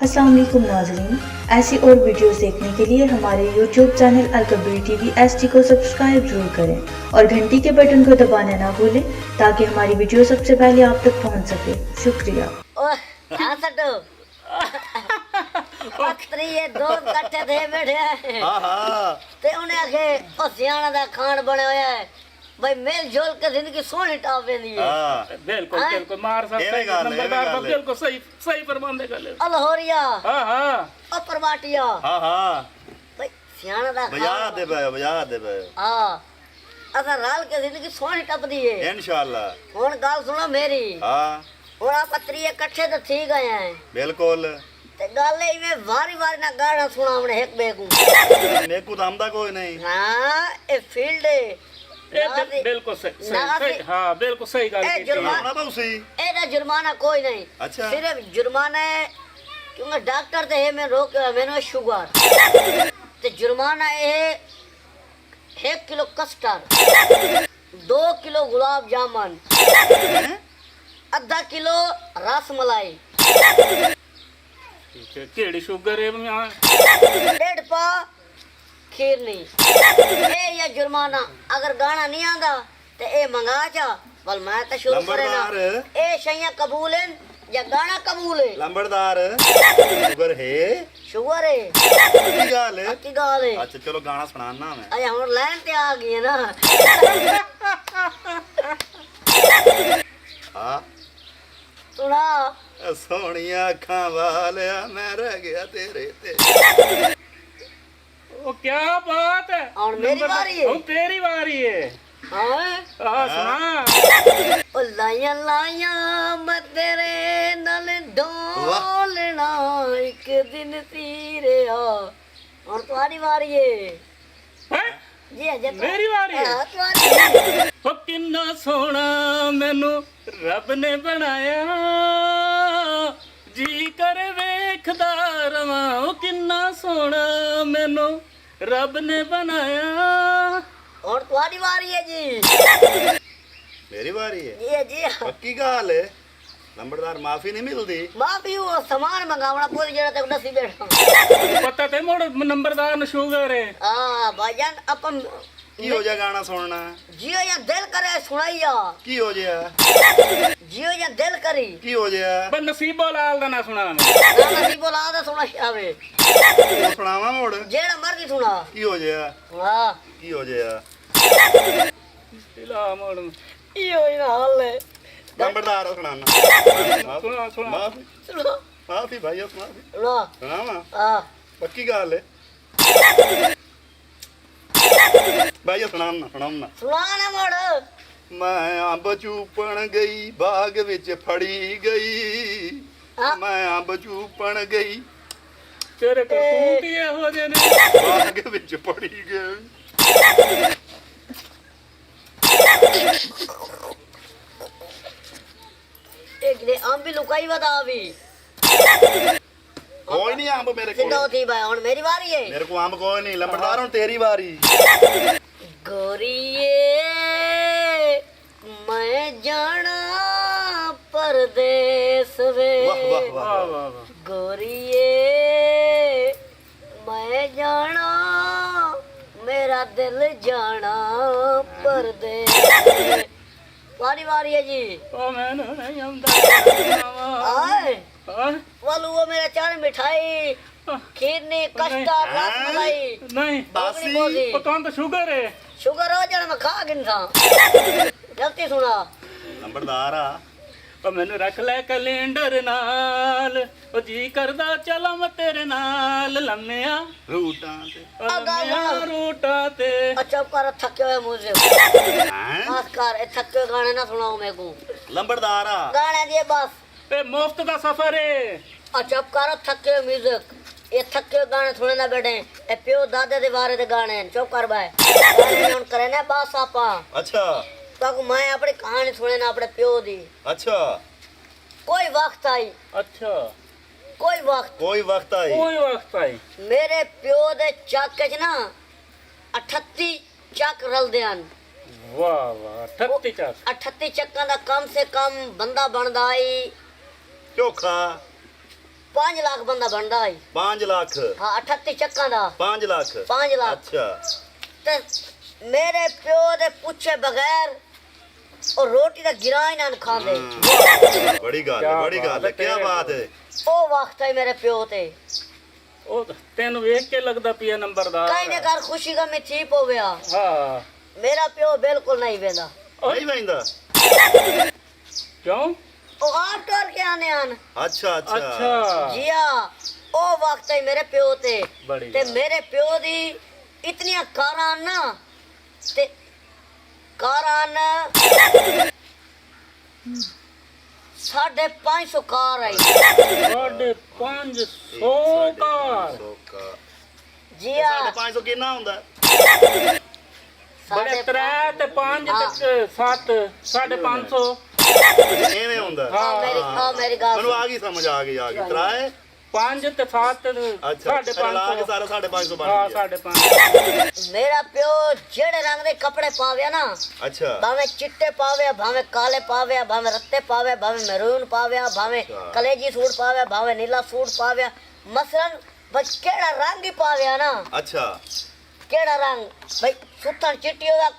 अस्सलाम वालेकुम नाज़रीन, ऐसी और वीडियोस देखने के लिए हमारे YouTube channel Al Kabir TV HD को सब्सक्राइब जरूर करें और घंटी के बटन को दबाना ना भूलें ताकि हमारी वीडियो सबसे पहले आप तक पहुंच सके। शुक्रिया। ये दोस्त इकट्ठे थे बैठे ते उन्हें आखे ओ सियाणा दा खान बने होया है भाई मेल जोल के जिंदगी सोहनी टाप वेंदी है। बिल्कुल बिल्कुल मार सकते नंबरदार साहब बिल्कुल सही सही फरमांदे गल अलहोरिया हां ओ परवाटिया भाई सियाणा दा बजा दे हां असा राल के जिंदगी सोहनी टपदी है इंशाल्लाह। हुन गाल सुनो मेरी हुन आप त्रिये इकट्ठे तो थी गए हैं बिल्कुल ते गाले इवे वारी वारी ना गाना सुनावणे एक बे को मेकू तो हमदा कोई नहीं। हां ए फील्ड है बिल्कुल सही हां बिल्कुल सही गल की जुर्माना तो उसी एदा जुर्माना कोई नहीं। अच्छा सिर्फ जुर्माना है क्योंकि डॉक्टर ते है मैं रोक मैंने शुगर ते जुर्माना है 1 kilo custard 2 kilo gulab jamun आधा किलो रसमलाई केड़ी शुगर है मैं 1.5 पा खीर नहीं ए या जुर्माना अगर गाना नहीं आंदा ते ए मंगा जा बल मैं तो शुरू करे ना ए शैया कबूल है या गाना कबूल है लंबड़दार शुगर है की गाल है। अच्छा चलो गाना सुनाना मैं अरे हम लाइन ते आ गई है ना हां सुना सोनिया अखां वालिया मैं रह गया तेरे ते। ओ क्या बात है और मेरी बारी है तेरी बारी है हां सुना ओ लाया लाया मैं तेरे नाल ढोलना एक दिन तीरे आ और तुम्हारी बारी है जी जी मेरी बारी है तुम्हारी ओ किन्ना सोना मैनू रब ने बनाया जी कर वेखदा रवां ओ किन्ना सोना मैनू रब ने बनाया। और तुम्हारी बारी है जी मेरी बारी है जी जी पक्की गाल है लंबड़दार माफी नहीं मिलती माफी वो सामान मंगावना पूरी जगह तक नसी बैठा पता ते मोड़ नंबरदार न शुगर है हां भाईजान अपन की हो जा गाना सुनना जियो या दिल करे सुनाइया की हो जा जियो या दिल करी की हो जा पर नसीबो लाल दा ना सुना मैं ना नसीब बोला दा सुना आवे सुनावा मोड़ जेड़ा मर्जी सुना की हो जा हां की हो जा दिला मोड़ इयो ही हाल है लंबड़दार सुनाना सुना सुना माफी सुनो माफी भाई माफी लो सुनावा हां पक्की गाल है भाई सुनाना सुना मोड़ मैं अंब चूपण गई बाग विच फड़ी गई मैं अंब चूपण गई तेरे करतूत ही हो जे ने बाग विच फड़ी गई। एक ने आम भी लुकाई बतावी कोई नहीं अंब मेरे को सिद्धो थी भाई और मेरी बारी है मेरे को अंब कोई नहीं लंबड़दार हूं तेरी बारी गोरिए मैं जाना परदेस वे वाह वाह वाह वाह वाह वाह गोरिए मैं जाना मेरा दिल जाना परदेस वारी वारी है जी ओ मैं नहीं आंदा आए हां वालू वो मेरा चार मिठाई खीरनी कस्टर्ड रसमलाई नहीं बासी ओ कौन तो शुगर है शुगर हो जाना मैं खा गिनसा जल्दी सुना लंबड़दार आ ओ मैनू रख ले कैलेंडर नाल ओ जी करदा चला मैं तेरे नाल लम्मिया रूटां ते ओ लम्मिया रूटा ते अच्छा कर थके हुए मुझे हैं बस कर ए थके गाने ना सुनाओ मेरे को लंबड़दार आ गाने दिए बस ए मुफ्त दा सफर है अच्छा कर थके म्यूजिक ये थके गाने सुने ना बैठे ए प्यो दादे दे बारे दे गाने चुप कर भाई गाने हुन करे ना बस आपा अच्छा ताको मैं अपनी कहानी सुने ना अपने प्यो दी अच्छा कोई वक्त आई अच्छा कोई वक्त आई कोई वक्त आई मेरे प्यो दे चक च ना 38 चक रलदे हन वाह वाह 38 चक 38 चक्कां दा कम से कम बंदा बनदा आई चोखा 5 लाख बंदा बनदा है 5 लाख हाँ 38 चक्का दा 5 लाख 5 लाख अच्छा ते मेरे प्यो दे पूछे बगैर और रोटी दा गिरा ही ना खांदे बड़ी गल है क्या बात है ओ वक्त है मेरे प्यो ते ਉਹ ਤੈਨੂੰ ਵੇਖ ਕੇ ਲੱਗਦਾ ਪਿਆ ਨੰਬਰਦਾਰ कहीं ने घर खुशी का में ठीक हो गया ਹਾਂ मेरा प्यो बिल्कुल नहीं वेंदा नहीं वैंदा ਕਿਉਂ ओ आप टोर के आने आन अच्छा अच्छा ਅੱਛਾ जिया ओ वक्त है मेरे प्यो ते बड़ी ते बात। मेरे प्यो दी इतनी कारां ना ते कारां 550 कार आई 550 ਕਾਰ 100 का जिया 550 कितना ਹੁੰਦਾ ਬੜੇ 3 ਤੇ 5 ਤੇ 7 550 ਐਵੇਂ ਹੁੰਦਾ मेरी गाल ਮੈਨੂੰ ਆ ਗਈ ਸਮਝ ਆ ਗਈ ਤਰਾਏ 5 ਤੇ 7 ਅੱਛਾ ਲਾ ਕੇ 550 ਸਾਰਾ 550 ਬਣ ਹਾਂ ਗਿਆ 550 मेरा प्यो जेड़े रंग दे कपड़े पावे ना ਅੱਛਾ भावे चिट्टे पावे भावे काले पावे भावे रत्ते पावे भावे मैरून पावे भावे अच्छा। कलेजी सूट पावे भावे नीला सूट पावे मसलन बस केड़ा रंग ही पावे ना ਅੱਛਾ केड़ा रंग भाई सुथन चिट्टी होया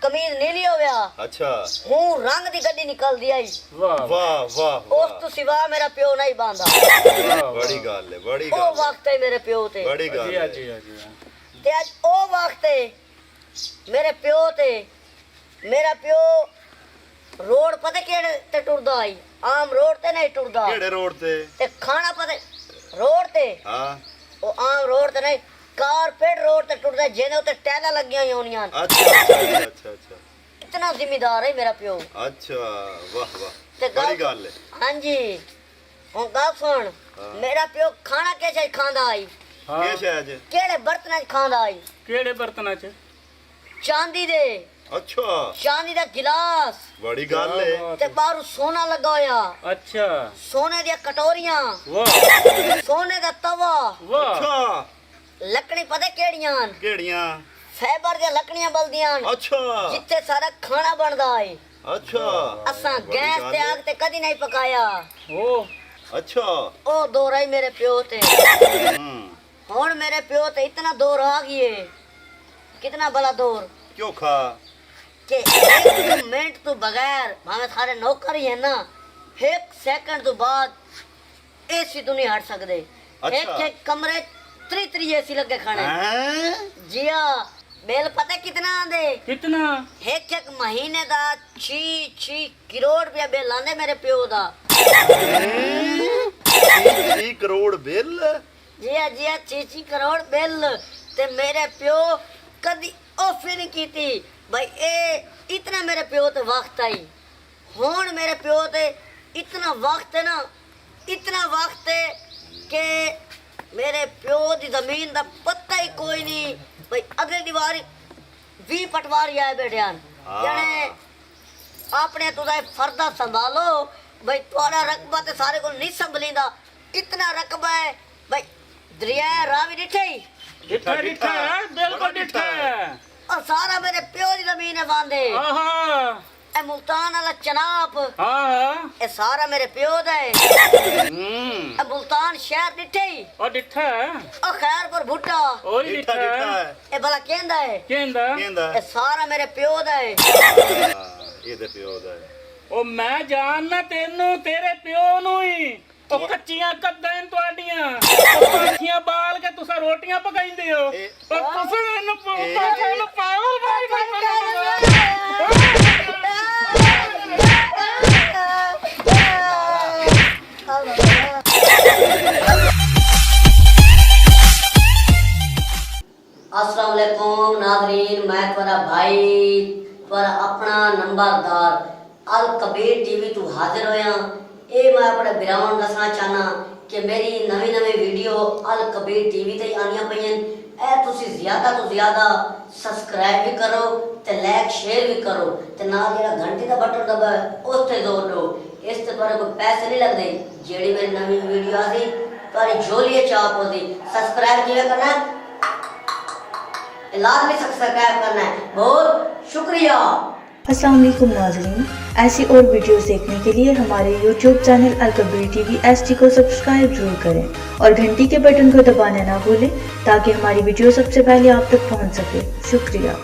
कमीज नीली होया ਅੱਛਾ हूं रंग दी गड्डी निकल दी आई ਵਾਹ ਵਾਹ ਵਾਹ उस तो सिवा मेरा प्यो नहीं बांधा ਬੜੀ ਗੱਲ ਹੈ ਬੜੀ ओ ਗੱਲ ਹੈ वक्त है मेरे प्यो ते ਬੜੀ ਗੱਲ ਜੀ ਹੈ ਜੀ ਜੀ ते अज ओ वक्त है मेरे प्यो ते मेरा प्यो रोड पता केड़े ते टुरदा आई आम रोड ते नहीं टुरदा ਕਿਹੜੇ ਰੋਡ ਤੇ ते खाना पता रोड ते ਹਾਂ ओ आम रोड ते नहीं कारपेट रोड ते टुरदा जेने उते टैला लगियां होनियां ਅੱਛਾ ਅੱਛਾ ਅੱਛਾ इतना जिम्मेदार है मेरा प्यो ਅੱਛਾ ਵਾਹ ਵਾਹ ते ਬੜੀ ਗੱਲ ਹੈ हाँ जी हुन गल सुन हाँ। मेरा प्यो खाना कैसे खांदा आई ਹਾਂ ਕੀ ਸ਼ਾਇਦ केड़े बर्तन च खांदा आई ਕਿਹੜੇ ਬਰਤਨਾਂ ਚ चांदी दे ਅੱਛਾ चांदी दा गिलास ਬੜੀ ਗੱਲ ਹੈ ते बाहर सोना लगा होया ਅੱਛਾ सोने दी कटोरियां ਵਾਹ सोने दा तवा ਵਾਹ ਅੱਛਾ लकड़ी पता केड़ियां ਕਿਹੜੀਆਂ फाइबर दी लकड़ियां बलदियां ਅੱਛਾ जिथे सारा खाना बनदा है ਅੱਛਾ असां बड़ी गैस गल ते है। आग ते कदी नहीं पकाया ਉਹ ਅੱਛਾ ओ दौर आई मेरे प्यो ते ਹੂੰ हुन मेरे प्यो ते इतना दौर आ गई कितना बड़ा दौर ਕਿਉਂ ਖਾ कि एक मिनट तो बगैर भावे सारे नौकर ही है ना एक सेकंड तो बाद एसी तो नहीं हट सकते अच्छा। एक एक कमरे 3 एसी लगे खाने हैं जिया बिल पता कितना आंदे कितना एक एक महीने दा 6 करोड़ रुपया बिल आंदे मेरे प्यो दा 30 करोड़ बिल जिया 6 करोड़ बिल ते मेरे प्यो कदी ऑफ ही नहीं कीती भाई ए इतना मेरे प्यो ते वक्त आई हुन मेरे प्यो ते इतना वक्त है ना इतना वक्त है कि मेरे प्यो दी जमीन दा पता ही कोई नहीं भाई अगली दीवार 20 पटवारी आए बैठे हैं हाँ। जने अपने तुदा फर्दा संभालो भाई तुम्हारा रकबा ते सारे को नहीं संभलींदा इतना रकबा है भाई दरिया रावी डिठे ही डिठा डिठा है बिल्कुल डिठा है और सारा मेरे प्यो दी जमीन है बांधे आहा ए मुल्तान वाला चनाब हाँ ए सारा मेरे प्यो दा है ए मुल्तान शहर डिठे ही और डिठा है ओ खैरपुर भुट्टा और ही डिठा डिठा डिठा है है ए भला कहंदा है कहंदा ਕਹਿੰਦਾ ए सारा मेरे प्यो दा है ਇਹਦੇ ਪਿਓ ਦਾ ਹੈ। ਉਹ ਮੈਂ ਜਾਣਨਾ ਤੈਨੂੰ ਤੇਰੇ ਪਿਓ ਨੂੰ ਹੀ ਉਹ ਕੱਚੀਆਂ ਕੱਦਾਂ ਆਂ ਤੁਹਾਡੀਆਂ ਉਹ ਪਾਥੀਆਂ ਬਾਲ ਕੇ ਤੁਸੀਂ ਰੋਟੀਆਂ ਪਕਾਈਂਦੇ ਹੋ ਪਰ ਤੁਸੀਂ ਮੈਨੂੰ ਪਾਥੀਆਂ ਨੂੰ ਪਾਗਲ अस्सलाम वालेकुम नाज़रीन मैं तुम्हारा भाई तुम्हारा अपना नंबरदार अल कबीर टीवी तो हाजिर होया ये मैं अपने बिरावां दसना चाहना कि मेरी नवी नवी वीडियो अल कबीर टीवी ते आनियां पईयां ए तुसी ज्यादा तो ज्यादा सब्सक्राइब भी करो ते लाइक शेयर भी करो ते नाल जेड़ा घंटी दा बटन दबा उस ते जोर दो इस ते तुहाडे कोई पैसे नहीं लगदे जेड़ी मेरी नवी वीडियो आसी तुहाडी झोलिए चाप होदी सब्सक्राइब किवें करना लाजमी सब्सक्राइब करना है बहुत शुक्रिया अस्सलाम वालेकुम नाज़रीन, ऐसी और वीडियोस देखने के लिए हमारे YouTube channel Al Kabir TV HD को सब्सक्राइब जरूर करें और घंटी के बटन को दबाना ना भूलें ताकि हमारी वीडियो सबसे पहले आप तक पहुंच सके। शुक्रिया।